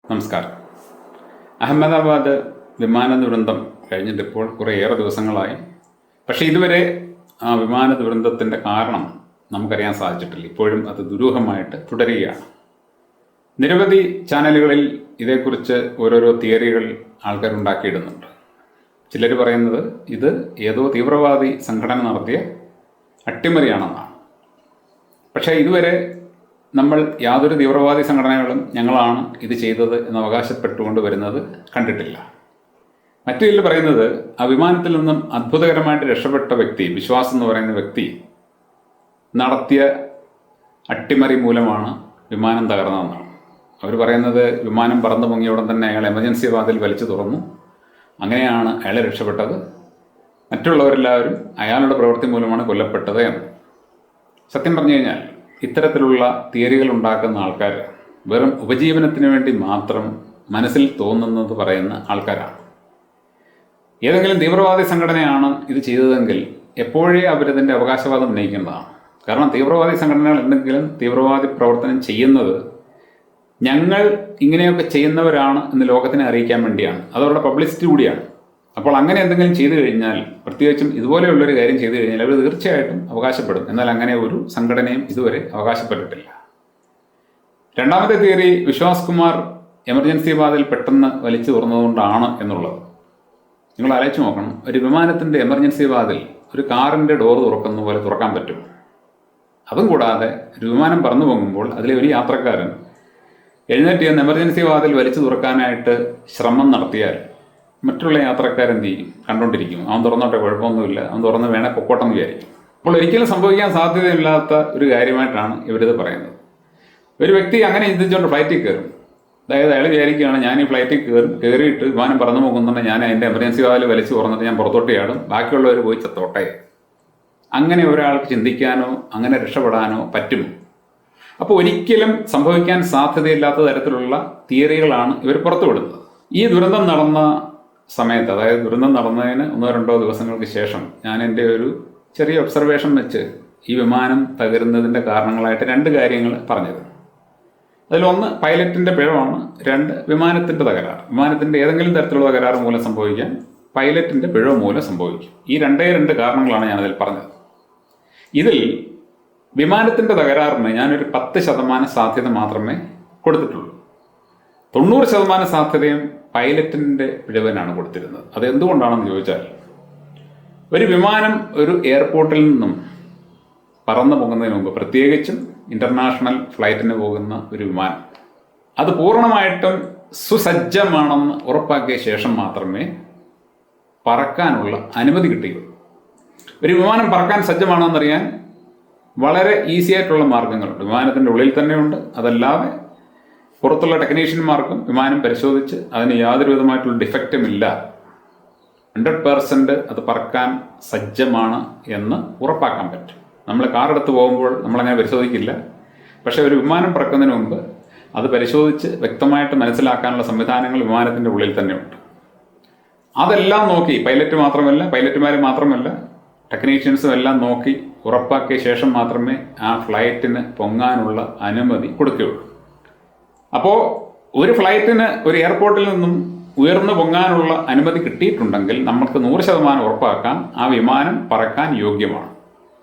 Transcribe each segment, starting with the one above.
നമസ്കാരം. അഹമ്മദാബാദ് വിമാന ദുരന്തം കഴിഞ്ഞിട്ടിപ്പോൾ കുറേയേറെ ദിവസങ്ങളായി. പക്ഷേ ഇതുവരെ ആ വിമാന ദുരന്തത്തിൻ്റെ കാരണം നമുക്കറിയാൻ സാധിച്ചിട്ടില്ല. ഇപ്പോഴും അത് ദുരൂഹമായിട്ട് തുടരുകയാണ്. നിരവധി ചാനലുകളിൽ ഇതേക്കുറിച്ച് ഓരോരോ തിയറികൾ ആൾക്കാരുണ്ടാക്കിയിടുന്നുണ്ട്. ചിലർ പറയുന്നത് ഇത് ഏതോ തീവ്രവാദി സംഘടന നടത്തിയ അട്ടിമറിയാണെന്നാണ്. പക്ഷേ ഇതുവരെ നമ്മൾ യാതൊരു തീവ്രവാദി സംഘടനകളും ഞങ്ങളാണ് ഇത് ചെയ്തത് എന്ന് അവകാശപ്പെട്ടുകൊണ്ട് വരുന്നത് കണ്ടിട്ടില്ല. മറ്റു ചിലർ പറയുന്നത് ആ വിമാനത്തിൽ നിന്നും അത്ഭുതകരമായിട്ട് രക്ഷപ്പെട്ട വ്യക്തി, വിശ്വാസ് എന്ന് പറയുന്ന വ്യക്തി നടത്തിയ അട്ടിമറി മൂലമാണ് വിമാനം തകർന്നതെന്നാണ്. അവർ പറയുന്നത് വിമാനം പറന്നു പൊങ്ങിയ ഉടൻ തന്നെ അയാൾ എമർജൻസി വാതിൽ വലിച്ചു തുറന്നു, അങ്ങനെയാണ് അയാളെ രക്ഷപ്പെട്ടത്, മറ്റുള്ളവരെല്ലാവരും അയാളുടെ പ്രവൃത്തി മൂലമാണ് കൊല്ലപ്പെട്ടത് എന്ന്. സത്യം പറഞ്ഞു കഴിഞ്ഞാൽ ഇത്തരത്തിലുള്ള തിയറികൾ ഉണ്ടാക്കുന്ന ആൾക്കാർ വെറും ഉപജീവനത്തിന് വേണ്ടി മാത്രം മനസ്സിൽ തോന്നുന്നത് പറയുന്ന ആൾക്കാരാണ്. ഏതെങ്കിലും തീവ്രവാദി സംഘടനയാണ് ഇത് ചെയ്തതെങ്കിൽ എപ്പോഴേ അവരതിൻ്റെ അവകാശവാദം ഉന്നയിക്കേണ്ടതാണ്. കാരണം തീവ്രവാദി സംഘടനകൾ എന്തെങ്കിലും തീവ്രവാദി പ്രവർത്തനം ചെയ്യുന്നത് ഞങ്ങൾ ഇങ്ങനെയൊക്കെ ചെയ്യുന്നവരാണ് എന്ന് ലോകത്തിനെ അറിയിക്കാൻ വേണ്ടിയാണ്. അതവരുടെ പബ്ലിസിറ്റി കൂടിയാണ്. അപ്പോൾ അങ്ങനെ എന്തെങ്കിലും ചെയ്തു കഴിഞ്ഞാൽ, പ്രത്യേകിച്ചും ഇതുപോലെയുള്ളൊരു കാര്യം ചെയ്തു കഴിഞ്ഞാൽ അവർ തീർച്ചയായിട്ടും അവകാശപ്പെടും. എന്നാൽ അങ്ങനെ ഒരു സംഘടനയും ഇതുവരെ അവകാശപ്പെട്ടിട്ടില്ല. രണ്ടാമത്തെ തിയറി, വിശ്വാസ് കുമാർ എമർജൻസി വാതിൽ പെട്ടെന്ന് വലിച്ചു തുറന്നതുകൊണ്ടാണ് എന്നുള്ളത്. നിങ്ങൾ ആലോചിച്ച് നോക്കണം, ഒരു വിമാനത്തിൻ്റെ എമർജൻസി വാതിൽ ഒരു കാറിൻ്റെ ഡോർ തുറക്കുന്ന പോലെ തുറക്കാൻ പറ്റും. അതും കൂടാതെ ഒരു വിമാനം പറന്നു പോകുമ്പോൾ അതിലെ ഒരു യാത്രക്കാരൻ എഴുന്നേറ്റ് ചെന്ന് എമർജൻസി വാതിൽ വലിച്ചു തുറക്കാനായിട്ട് ശ്രമം നടത്തിയാൽ മറ്റുള്ള യാത്രക്കാരെന്ത് ചെയ്യും? കണ്ടുകൊണ്ടിരിക്കും. അവൻ തുറന്നോട്ടെ, കുഴപ്പമൊന്നുമില്ല, അവൻ തുറന്ന് വേണേൽ പൊക്കോട്ടെന്ന് വിചാരിക്കും. അപ്പോൾ ഒരിക്കലും സംഭവിക്കാൻ സാധ്യതയില്ലാത്ത ഒരു കാര്യമായിട്ടാണ് ഇവരിത് പറയുന്നത്. ഒരു വ്യക്തി അങ്ങനെ ചിന്തിച്ചുകൊണ്ട് ഫ്ലൈറ്റിൽ കയറും. അതായത് അയാൾ വിചാരിക്കുകയാണ്, ഞാൻ ഈ ഫ്ലൈറ്റിൽ കയറിയിട്ട് വിമാനം പറന്നു പോകുന്നുണ്ടെങ്കിൽ ഞാൻ അതിൻ്റെ എമർജൻസി വാതിൽ വലിച്ചു തുറന്നിട്ട് ഞാൻ പുറത്തോട്ട് ചാടും, ബാക്കിയുള്ളവർ പോയി ചത്തോട്ടെ. അങ്ങനെ ഒരാൾക്ക് ചിന്തിക്കാനോ അങ്ങനെ രക്ഷപ്പെടാനോ പറ്റുമോ? അപ്പോൾ ഒരിക്കലും സംഭവിക്കാൻ സാധ്യതയില്ലാത്ത തരത്തിലുള്ള തിയറികളാണ് ഇവർ പുറത്തുവിടുന്നത്. ഈ ദുരന്തം നടന്ന സമയത്ത്, അതായത് ദുരന്തം നടന്നതിന് 1-2 ദിവസങ്ങൾക്ക് ശേഷം ഞാൻ എൻ്റെ ഒരു ചെറിയ ഒബ്സർവേഷൻ വെച്ച് ഈ വിമാനം തകരുന്നതിൻ്റെ കാരണങ്ങളായിട്ട് 2 കാര്യങ്ങൾ പറഞ്ഞത്. അതിലൊന്ന് പൈലറ്റിൻ്റെ പിഴവാണ്, 2 വിമാനത്തിൻ്റെ തകരാറ്. വിമാനത്തിൻ്റെ ഏതെങ്കിലും തരത്തിലുള്ള തകരാറ് മൂലം സംഭവിക്കാൻ, പൈലറ്റിൻ്റെ പിഴവ് മൂലം സംഭവിക്കും. ഈ 2 കാരണങ്ങളാണ് ഞാനതിൽ പറഞ്ഞത്. ഇതിൽ വിമാനത്തിൻ്റെ തകരാറിന് ഞാനൊരു 10% സാധ്യത മാത്രമേ കൊടുത്തിട്ടുള്ളൂ. 90% സാധ്യതയും പൈലറ്റിൻ്റെ പിഴവിനാണ് കൊടുത്തിരുന്നത്. അതെന്തുകൊണ്ടാണെന്ന് ചോദിച്ചാൽ, ഒരു വിമാനം ഒരു എയർപോർട്ടിൽ നിന്നും പറന്നു പോകുന്നതിന് മുമ്പ്, പ്രത്യേകിച്ചും ഇൻ്റർനാഷണൽ ഫ്ലൈറ്റിന് പോകുന്ന ഒരു വിമാനം, അത് പൂർണ്ണമായിട്ടും സുസജ്ജമാണെന്ന് ഉറപ്പാക്കിയ ശേഷം മാത്രമേ പറക്കാനുള്ള അനുമതി കിട്ടുകയുള്ളൂ. ഒരു വിമാനം പറക്കാൻ സജ്ജമാണെന്നറിയാൻ വളരെ ഈസി ആയിട്ടുള്ള മാർഗങ്ങളുണ്ട്. വിമാനത്തിൻ്റെ ഉള്ളിൽ തന്നെയുണ്ട്. അതല്ലാതെ പുറത്തുള്ള ടെക്നീഷ്യന്മാർക്കും വിമാനം പരിശോധിച്ച് അതിന് യാതൊരു വിധമായിട്ടുള്ള ഡിഫക്റ്റും ഇല്ല, 100% അത് പറക്കാൻ സജ്ജമാണ് എന്ന് ഉറപ്പാക്കാൻ പറ്റും. നമ്മൾ കാർ എടുത്ത് പോകുമ്പോൾ നമ്മളങ്ങനെ പരിശോധിക്കില്ല. പക്ഷേ ഒരു വിമാനം പറക്കുന്നതിന് മുമ്പ് അത് പരിശോധിച്ച് വ്യക്തമായിട്ട് മനസ്സിലാക്കാനുള്ള സംവിധാനങ്ങൾ വിമാനത്തിൻ്റെ ഉള്ളിൽ തന്നെയുണ്ട്. അതെല്ലാം നോക്കി പൈലറ്റുമാർ മാത്രമല്ല ടെക്നീഷ്യൻസും എല്ലാം നോക്കി ഉറപ്പാക്കിയ ശേഷം മാത്രമേ ആ ഫ്ലൈറ്റിന് പൊങ്ങാനുള്ള അനുമതി കൊടുക്കുകയുള്ളൂ. അപ്പോൾ ഒരു ഫ്ലൈറ്റിന് ഒരു എയർപോർട്ടിൽ നിന്നും ഉയർന്നു പൊങ്ങാനുള്ള അനുമതി കിട്ടിയിട്ടുണ്ടെങ്കിൽ നമുക്ക് 100% ഉറപ്പാക്കാം ആ വിമാനം പറക്കാൻ യോഗ്യമാണ്,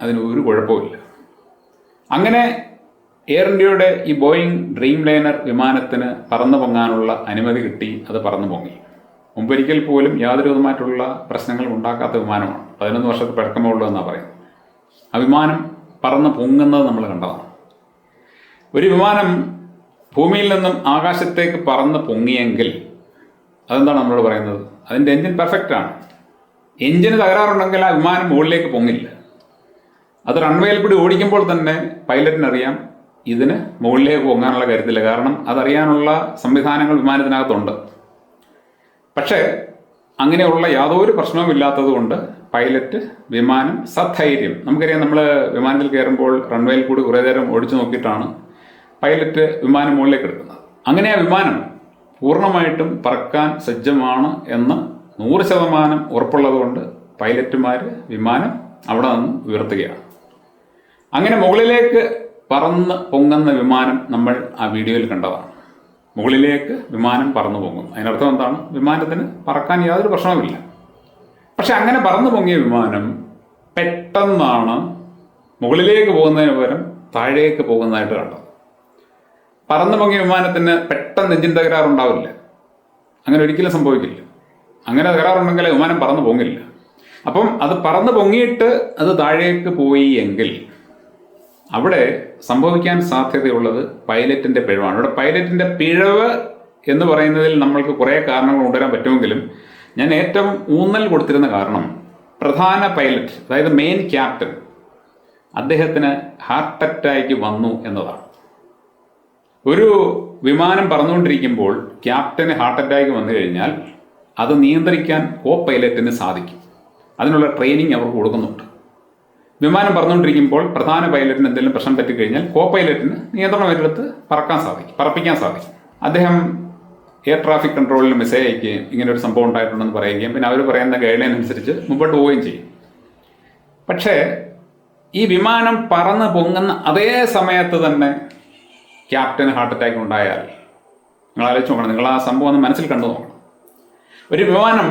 അതിന് ഒരു കുഴപ്പമില്ല. അങ്ങനെ എയർ ഇന്ത്യയുടെ ഈ ബോയിങ് ഡ്രീം ലൈനർ വിമാനത്തിന് പറന്നു പൊങ്ങാനുള്ള അനുമതി കിട്ടി. അത് പറന്നു പൊങ്ങി. മുമ്പൊരിക്കൽ പോലും യാതൊരു വിധമായിട്ടുള്ള പ്രശ്നങ്ങളും ഉണ്ടാക്കാത്ത വിമാനമാണ്. 11 വർഷത്തെ പഴക്കമുള്ളൂ എന്നാണ് പറയുന്നത്. ആ വിമാനം പറന്ന് പൊങ്ങുന്നത് നമ്മൾ കണ്ടതാണ്. ഒരു വിമാനം ഭൂമിയിൽ നിന്നും ആകാശത്തേക്ക് പറന്ന് പൊങ്ങിയെങ്കിൽ അതെന്താണ് നമ്മളോട് പറയുന്നത്? അതിൻ്റെ എൻജിൻ പെർഫെക്റ്റാണ്. എൻജിന് തകരാറുണ്ടെങ്കിൽ ആ വിമാനം മുകളിലേക്ക് പൊങ്ങില്ല. അത് റൺവേയിൽ കൂടി ഓടിക്കുമ്പോൾ തന്നെ പൈലറ്റിനറിയാം ഇതിന് മുകളിലേക്ക് പൊങ്ങാനുള്ള കാര്യത്തില്ല. കാരണം അതറിയാനുള്ള സംവിധാനങ്ങൾ വിമാനത്തിനകത്തുണ്ട്. പക്ഷേ അങ്ങനെയുള്ള യാതൊരു പ്രശ്നവും ഇല്ലാത്തത് കൊണ്ട് പൈലറ്റ് വിമാനം സധൈര്യം, നമുക്കറിയാം, നമ്മൾ വിമാനത്തിൽ കയറുമ്പോൾ റൺവേയിൽ കൂടി കുറേ നേരം ഓടിച്ചു നോക്കിയിട്ടാണ് പൈലറ്റ് വിമാനം മുകളിലേക്ക് എടുക്കുന്നത്. അങ്ങനെ ആ വിമാനം പൂർണ്ണമായിട്ടും പറക്കാൻ സജ്ജമാണ് എന്ന് 100% ഉറപ്പുള്ളത് കൊണ്ട് പൈലറ്റുമാർ വിമാനം അവിടെ നിന്ന് ഉയർത്തുകയാണ്. അങ്ങനെ മുകളിലേക്ക് പറന്ന് പൊങ്ങുന്ന വിമാനം നമ്മൾ ആ വീഡിയോയിൽ കണ്ടതാണ്. മുകളിലേക്ക് വിമാനം പറന്നു പൊങ്ങും. അതിനർത്ഥം എന്താണ്? വിമാനത്തിന് പറക്കാൻ യാതൊരു പ്രശ്നവുമില്ല. പക്ഷെ അങ്ങനെ പറന്നു പൊങ്ങിയ വിമാനം പെട്ടെന്നാണ് മുകളിലേക്ക് പോകുന്നതിന് പകരം താഴേക്ക് പോകുന്നതായിട്ട് കണ്ടത്. പറന്നു പൊങ്ങിയ വിമാനത്തിന് പെട്ടെന്ന് എഞ്ചിൻ തകരാറുണ്ടാവില്ല. അങ്ങനെ ഒരിക്കലും സംഭവിക്കില്ല. അങ്ങനെ തകരാറുണ്ടെങ്കിൽ വിമാനം പറന്നു പൊങ്ങില്ല. അപ്പം അത് പറന്നു പൊങ്ങിയിട്ട് അത് താഴേക്ക് പോയി എങ്കിൽ അവിടെ സംഭവിക്കാൻ സാധ്യതയുള്ളത് പൈലറ്റിൻ്റെ പിഴവാണ്. ഇവിടെ പൈലറ്റിൻ്റെ പിഴവ് എന്ന് പറയുന്നതിൽ നമ്മൾക്ക് കുറേ കാരണങ്ങൾ കൊണ്ടുവരാൻ പറ്റുമെങ്കിലും ഞാൻ ഏറ്റവും ഊന്നൽ കൊടുത്തിരുന്ന കാരണം പ്രധാന പൈലറ്റ്, അതായത് മെയിൻ ക്യാപ്റ്റൻ, അദ്ദേഹത്തിന് ഹാർട്ട് അറ്റാക്ക് വന്നു എന്നതാണ്. ഒരു വിമാനം പറന്നുകൊണ്ടിരിക്കുമ്പോൾ ക്യാപ്റ്റന് ഹാർട്ട് അറ്റാക്ക് വന്നു കഴിഞ്ഞാൽ അത് നിയന്ത്രിക്കാൻ കോ പൈലറ്റിന് സാധിക്കും. അതിനുള്ള ട്രെയിനിങ് അവർക്ക് കൊടുക്കുന്നുണ്ട്. വിമാനം പറന്നുകൊണ്ടിരിക്കുമ്പോൾ പ്രധാന പൈലറ്റിന് എന്തെങ്കിലും പ്രശ്നം പറ്റിക്കഴിഞ്ഞാൽ കോ പൈലറ്റിന് നിയന്ത്രണം ഏറ്റെടുത്ത് പറപ്പിക്കാൻ സാധിക്കും. അദ്ദേഹം എയർ ട്രാഫിക് കൺട്രോളിൽ മെസ്സേജ് അയക്കുകയും ഇങ്ങനെ ഒരു സംഭവം ഉണ്ടായിട്ടുണ്ടെന്ന് പറയുകയും പിന്നെ അവർ പറയുന്ന ഗൈഡ് ലൈൻ അനുസരിച്ച് മുമ്പോട്ട് പോവുകയും ചെയ്യും. പക്ഷേ ഈ വിമാനം പറന്ന് പൊങ്ങുന്ന അതേ സമയത്ത് തന്നെ ക്യാപ്റ്റന് ഹാർട്ട് അറ്റാക്ക് ഉണ്ടായാൽ നിങ്ങൾ ആലോചിച്ച് നോക്കണം. നിങ്ങൾ ആ സംഭവം ഒന്ന് മനസ്സിൽ കണ്ടു നോക്കണം. ഒരു വിമാനം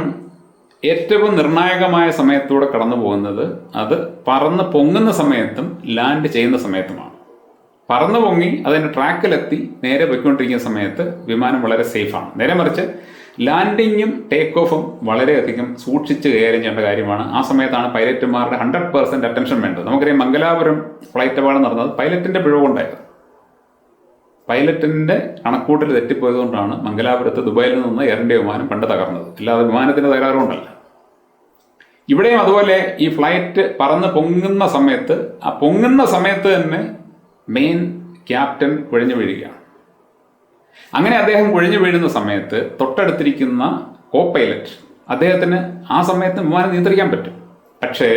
ഏറ്റവും നിർണായകമായ സമയത്തൂടെ കടന്നു പോകുന്നത് അത് പറന്ന് പൊങ്ങുന്ന സമയത്തും ലാൻഡ് ചെയ്യുന്ന സമയത്തുമാണ്. പറന്നു പൊങ്ങി അതിൻ്റെ ട്രാക്കിലെത്തി നേരെ പോയിക്കൊണ്ടിരിക്കുന്ന സമയത്ത് വിമാനം വളരെ സേഫാണ്. നേരെ മറിച്ച് ലാൻഡിങ്ങും ടേക്ക് ഓഫും വളരെയധികം സൂക്ഷിച്ച് കൈകാര്യം ചെയ്യേണ്ട കാര്യമാണ്. ആ സമയത്താണ് പൈലറ്റുമാരുടെ 100% അറ്റൻഷൻ വേണ്ടത്. നമുക്കറിയാം മംഗലാപുരം ഫ്ലൈറ്റ് അപകടം നടന്നത് പൈലറ്റിൻ്റെ പിഴവുണ്ടായത്. പൈലറ്റിൻ്റെ കണക്കൂട്ടിൽ തെറ്റിപ്പോയതുകൊണ്ടാണ് മംഗലാപുരത്ത് ദുബായിൽ നിന്ന് എയർ ഇന്ത്യ വിമാനം പണ്ട് തകർന്നത്. അല്ലാതെ വിമാനത്തിൻ്റെ തകരാറുകൊണ്ടല്ല. ഇവിടെയും അതുപോലെ ഈ ഫ്ലൈറ്റ് പറന്ന് പൊങ്ങുന്ന സമയത്ത് ആ പൊങ്ങുന്ന സമയത്ത് തന്നെ മെയിൻ ക്യാപ്റ്റൻ കുഴഞ്ഞു വീഴുകയാണ്. അങ്ങനെ അദ്ദേഹം കുഴഞ്ഞു വീഴുന്ന സമയത്ത് തൊട്ടടുത്തിരിക്കുന്ന കോ പൈലറ്റ് അദ്ദേഹത്തിന് ആ സമയത്ത് വിമാനം നിയന്ത്രിക്കാൻ പറ്റും. പക്ഷേ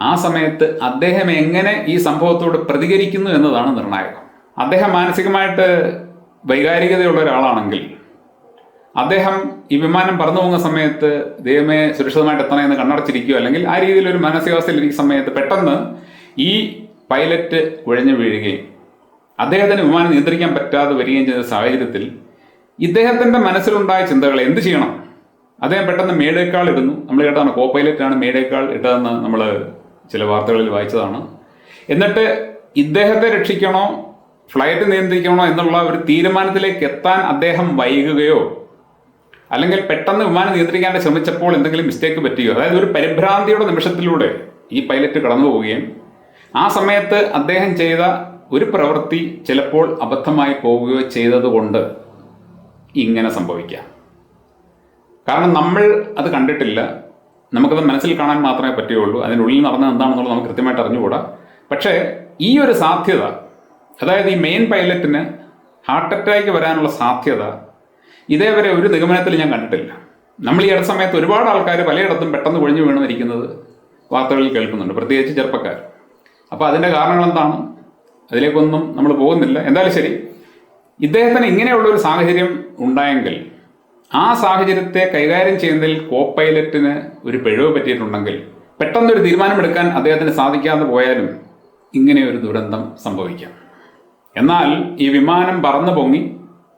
ആ സമയത്ത് അദ്ദേഹം എങ്ങനെ ഈ സംഭവത്തോട് പ്രതികരിക്കുന്നു എന്നതാണ് നിർണായകം. അദ്ദേഹം മാനസികമായിട്ട് വൈകാരികതയുള്ള ഒരാളാണെങ്കിൽ അദ്ദേഹം ഈ വിമാനം പറന്നു പോകുന്ന സമയത്ത് ദൈവമേ സുരക്ഷിതമായിട്ട് എത്തണമെന്ന് കണ്ണടച്ചിരിക്കുകയോ അല്ലെങ്കിൽ ആ രീതിയിലൊരു മാനസികാവസ്ഥയിലിരിക്കുന്ന സമയത്ത് പെട്ടെന്ന് ഈ പൈലറ്റ് കുഴഞ്ഞു വീഴുകയും അദ്ദേഹത്തിന് വിമാനം നിയന്ത്രിക്കാൻ പറ്റാതെ വരികയും ചെയ്ത സാഹചര്യത്തിൽ ഇദ്ദേഹത്തിൻ്റെ മനസ്സിലുണ്ടായ ചിന്തകൾ എന്ത് ചെയ്യണം? അദ്ദേഹം പെട്ടെന്ന് മേഡേക്കാൾ ഇടുന്നു. നമ്മൾ കേട്ടതാണ് കോ പൈലറ്റാണ് മേഡേക്കാൾ ഇട്ടതെന്ന് നമ്മൾ ചില വാർത്തകളിൽ വായിച്ചതാണ്. എന്നിട്ട് ഇദ്ദേഹത്തെ രക്ഷിക്കണോ ഫ്ലൈറ്റ് നിയന്ത്രിക്കണോ എന്നുള്ള ഒരു തീരുമാനത്തിലേക്ക് എത്താൻ അദ്ദേഹം വൈകുകയോ അല്ലെങ്കിൽ പെട്ടെന്ന് വിമാനം നിയന്ത്രിക്കാൻ ശ്രമിച്ചപ്പോൾ എന്തെങ്കിലും മിസ്റ്റേക്ക് പറ്റുകയോ, അതായത് ഒരു പരിഭ്രാന്തിയുടെ നിമിഷത്തിലൂടെ ഈ പൈലറ്റ് കടന്നു പോവുകയും ആ സമയത്ത് അദ്ദേഹം ചെയ്ത ഒരു പ്രവൃത്തി ചിലപ്പോൾ അബദ്ധമായി പോവുകയോ ചെയ്തതുകൊണ്ട് ഇങ്ങനെ സംഭവിക്കാം. കാരണം നമ്മൾ അത് കണ്ടിട്ടില്ല, നമുക്കത് മനസ്സിൽ കാണാൻ മാത്രമേ പറ്റുകയുള്ളൂ. അതിനുള്ളിൽ നടന്നത് എന്താണെന്നുള്ളത് നമുക്ക് കൃത്യമായിട്ട് അറിഞ്ഞുകൂടാ. പക്ഷേ ഈ ഒരു സാധ്യത, അതായത് ഈ മെയിൻ പൈലറ്റിന് ഹാർട്ട് അറ്റാക്ക് വരാനുള്ള സാധ്യത ഇതേവരെ ഒരു നിഗമനത്തിൽ ഞാൻ കണ്ടിട്ടില്ല. നമ്മൾ ഈ അടുത്ത സമയത്ത് ഒരുപാട് ആൾക്കാർ പലയിടത്തും പെട്ടെന്ന് കുഴഞ്ഞു വീണെന്നിരിക്കുന്നത് വാർത്തകളിൽ കേൾക്കുന്നുണ്ട്, പ്രത്യേകിച്ച് ചെറുപ്പക്കാർ. അപ്പോൾ അതിൻ്റെ കാരണങ്ങൾ എന്താണ്? അതിലേക്കൊന്നും നമ്മൾ പോകുന്നില്ല. എന്തായാലും ശരി, ഇദ്ദേഹത്തിന് ഇങ്ങനെയുള്ളൊരു സാഹചര്യം ഉണ്ടായെങ്കിൽ ആ സാഹചര്യത്തെ കൈകാര്യം ചെയ്യുന്നതിൽ കോ പൈലറ്റിന് ഒരു പിഴവ് പറ്റിയിട്ടുണ്ടെങ്കിൽ പെട്ടെന്നൊരു തീരുമാനമെടുക്കാൻ അദ്ദേഹത്തിന് സാധിക്കാതെ പോയാലും ഇങ്ങനെ ഒരു ദുരന്തം സംഭവിക്കാം. എന്നാൽ ഈ വിമാനം പറന്നു പൊങ്ങി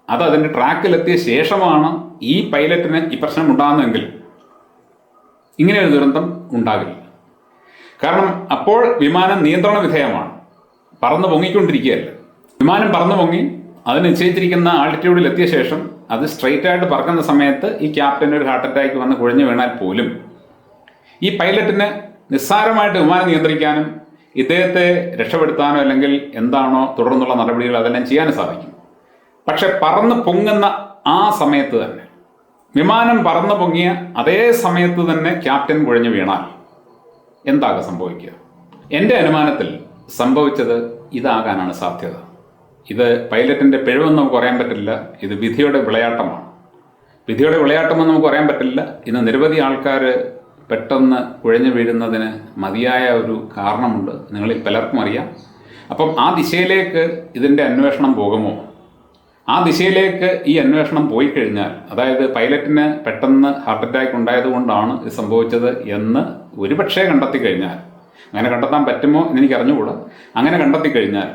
അത് അതിൻ്റെ ട്രാക്കിലെത്തിയ ശേഷമാണ് ഈ പൈലറ്റിന് ഈ പ്രശ്നം ഉണ്ടാകുന്നതെങ്കിൽ ഇങ്ങനെ ഒരു ദുരന്തം ഉണ്ടാകില്ല. കാരണം അപ്പോൾ വിമാനം നിയന്ത്രണ വിധേയമാണ്, പറന്ന് പൊങ്ങിക്കൊണ്ടിരിക്കുകയല്ല. വിമാനം പറന്നു പൊങ്ങി അത് നിശ്ചയിച്ചിരിക്കുന്ന ആൾട്ടിറ്റ്യൂഡിൽ എത്തിയ ശേഷം അത് സ്ട്രെയിറ്റ് ആയിട്ട് പറക്കുന്ന സമയത്ത് ഈ ക്യാപ്റ്റന് ഒരു ഹാർട്ട് അറ്റാക്ക് വന്ന് കുഴഞ്ഞു വീണാൽ പോലും ഈ പൈലറ്റിന് നിസ്സാരമായിട്ട് വിമാനം നിയന്ത്രിക്കാനും ഇദ്ദേഹത്തെ രക്ഷപ്പെടുത്താനോ അല്ലെങ്കിൽ എന്താണോ തുടർന്നുള്ള നടപടികൾ അതെല്ലാം ചെയ്യാനും സാധിക്കും. പക്ഷെ പറന്ന് പൊങ്ങുന്ന ആ സമയത്ത് തന്നെ, വിമാനം പറന്നു പൊങ്ങിയ അതേ സമയത്ത് തന്നെ ക്യാപ്റ്റൻ കുഴഞ്ഞു വീണാൽ എന്താകും സംഭവിക്കുക? എൻ്റെ അനുമാനത്തിൽ സംഭവിച്ചത് ഇതാകാനാണ് സാധ്യത. ഇത് പൈലറ്റിൻ്റെ പിഴവെന്ന് നമുക്ക് പറയാൻ പറ്റില്ല. ഇത് വിധിയുടെ വിളയാട്ടമാണ്. വിധിയുടെ വിളയാട്ടമെന്ന് നമുക്ക് പറയാൻ പറ്റില്ല. ഇന്ന് നിരവധി ആൾക്കാർ പെട്ടെന്ന് കുഴഞ്ഞു വീഴുന്നതിന് മതിയായ ഒരു കാരണമുണ്ട്, നിങ്ങളിൽ പലർക്കും അറിയാം. അപ്പം ആ ദിശയിലേക്ക് ഇതിൻ്റെ അന്വേഷണം പോകുമോ? ആ ദിശയിലേക്ക് ഈ അന്വേഷണം പോയി കഴിഞ്ഞാൽ, അതായത് പൈലറ്റിന് പെട്ടെന്ന് ഹാർട്ട് അറ്റാക്ക് ഉണ്ടായതുകൊണ്ടാണ് ഇത് സംഭവിച്ചത് എന്ന് ഒരുപക്ഷെ കണ്ടെത്തി കഴിഞ്ഞാൽ, അങ്ങനെ കണ്ടെത്താൻ പറ്റുമോ എന്ന് എനിക്ക് അറിഞ്ഞുകൂടാ, അങ്ങനെ കണ്ടെത്തി കഴിഞ്ഞാൽ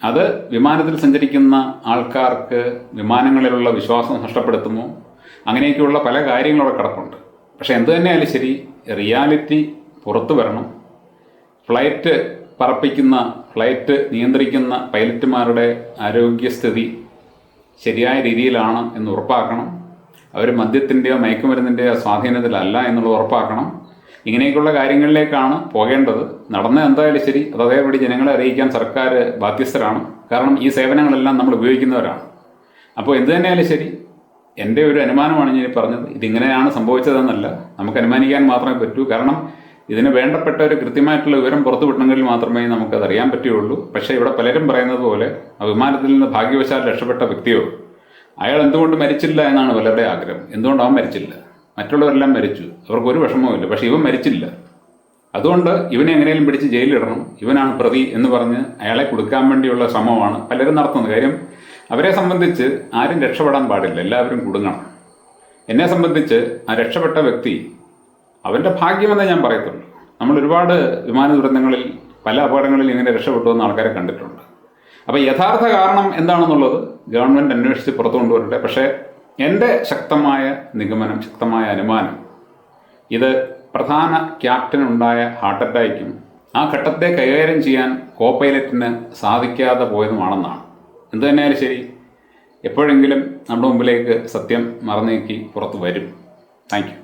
അത് വിമാനത്തിൽ സഞ്ചരിക്കുന്ന ആൾക്കാർക്ക് വിമാനങ്ങളിലുള്ള വിശ്വാസം നഷ്ടപ്പെടുത്തുമോ, അങ്ങനെയൊക്കെയുള്ള പല കാര്യങ്ങളവിടെ കിടപ്പുണ്ട്. പക്ഷെ എന്തു തന്നെയായാലും ശരി, റിയാലിറ്റി പുറത്തു വരണം. ഫ്ലൈറ്റ് പറപ്പിക്കുന്ന, ഫ്ലൈറ്റ് നിയന്ത്രിക്കുന്ന പൈലറ്റുമാരുടെ ആരോഗ്യസ്ഥിതി ശരിയായ രീതിയിലാണ് എന്ന് ഉറപ്പാക്കണം. അവർ മദ്യത്തിൻ്റെയോ മയക്കുമരുന്നിൻ്റെയോ സ്വാധീനത്തിലല്ല എന്നുള്ളത് ഉറപ്പാക്കണം. ഇങ്ങനെയൊക്കെയുള്ള കാര്യങ്ങളിലേക്കാണ് പോകേണ്ടത്. നടന്നത് എന്തായാലും ശരി, അത് അതേപടി ജനങ്ങളെ അറിയിക്കാൻ സർക്കാർ ബാധ്യസ്ഥരാണ്. കാരണം ഈ സേവനങ്ങളെല്ലാം നമ്മൾ ഉപയോഗിക്കുന്നവരാണ്. അപ്പോൾ എന്തു തന്നെയായാലും ശരി, എൻ്റെ ഒരു അനുമാനമാണ് ഞാൻ പറഞ്ഞത്. ഇതിങ്ങനെയാണ് സംഭവിച്ചതെന്നല്ല, നമുക്ക് അനുമാനിക്കാൻ മാത്രമേ പറ്റൂ. കാരണം ഇതിന് വേണ്ടപ്പെട്ട ഒരു കൃത്യമായിട്ടുള്ള വിവരം പുറത്തു വിടണമെങ്കിൽ മാത്രമേ നമുക്കത് അറിയാൻ പറ്റുകയുള്ളൂ. പക്ഷേ ഇവിടെ പലരും പറയുന്നത് പോലെ ആ വിമാനത്തിൽ നിന്ന് ഭാഗ്യവശാൽ രക്ഷപ്പെട്ട വ്യക്തിയോ അയാൾ എന്തുകൊണ്ട് മരിച്ചില്ല എന്നാണ് പലരുടെ ആഗ്രഹം. എന്തുകൊണ്ട് അവൻ മരിച്ചില്ല? മറ്റുള്ളവരെല്ലാം മരിച്ചു, അവർക്കൊരു വിഷമവുമില്ല. പക്ഷെ ഇവൻ മരിച്ചില്ല. അതുകൊണ്ട് ഇവനെ എങ്ങനെയും പിടിച്ച് ജയിലിലിടണം, ഇവനാണ് പ്രതി എന്ന് പറഞ്ഞ് അയാളെ കൊടുക്കാൻ വേണ്ടിയുള്ള ശ്രമമാണ് പലരും നടത്തുന്നത്. കാര്യം അവരെ സംബന്ധിച്ച് ആരും രക്ഷപ്പെടാൻ പാടില്ല, എല്ലാവരും കുടുങ്ങണം. എന്നെ സംബന്ധിച്ച് ആ രക്ഷപ്പെട്ട വ്യക്തി അവൻ്റെ ഭാഗ്യമെന്നേ ഞാൻ പറയത്തുള്ളൂ. നമ്മൾ ഒരുപാട് വിമാന ദുരന്തങ്ങളിൽ, പല അപകടങ്ങളിൽ ഇങ്ങനെ രക്ഷപ്പെട്ടു വന്ന ആൾക്കാരെ കണ്ടിട്ടുണ്ട്. അപ്പോൾ യഥാർത്ഥ കാരണം എന്താണെന്നുള്ളത് ഗവൺമെൻറ് അന്വേഷിച്ച് പുറത്തു കൊണ്ടുവരട്ടെ. പക്ഷേ എൻ്റെ ശക്തമായ നിഗമനം, ശക്തമായ അനുമാനം, ഇത് പ്രധാന ക്യാപ്റ്റനുണ്ടായ ഹാർട്ട് അറ്റാക്കും ആ ഘട്ടത്തെ കൈകാര്യം ചെയ്യാൻ കോ പൈലറ്റിന് സാധിക്കാതെ പോയതുമാണെന്നാണ്. എന്തു തന്നെയായാലും ശരി, എപ്പോഴെങ്കിലും നമ്മുടെ മുമ്പിലേക്ക് സത്യം മറന്നേക്കി പുറത്തു വരും. Thank you.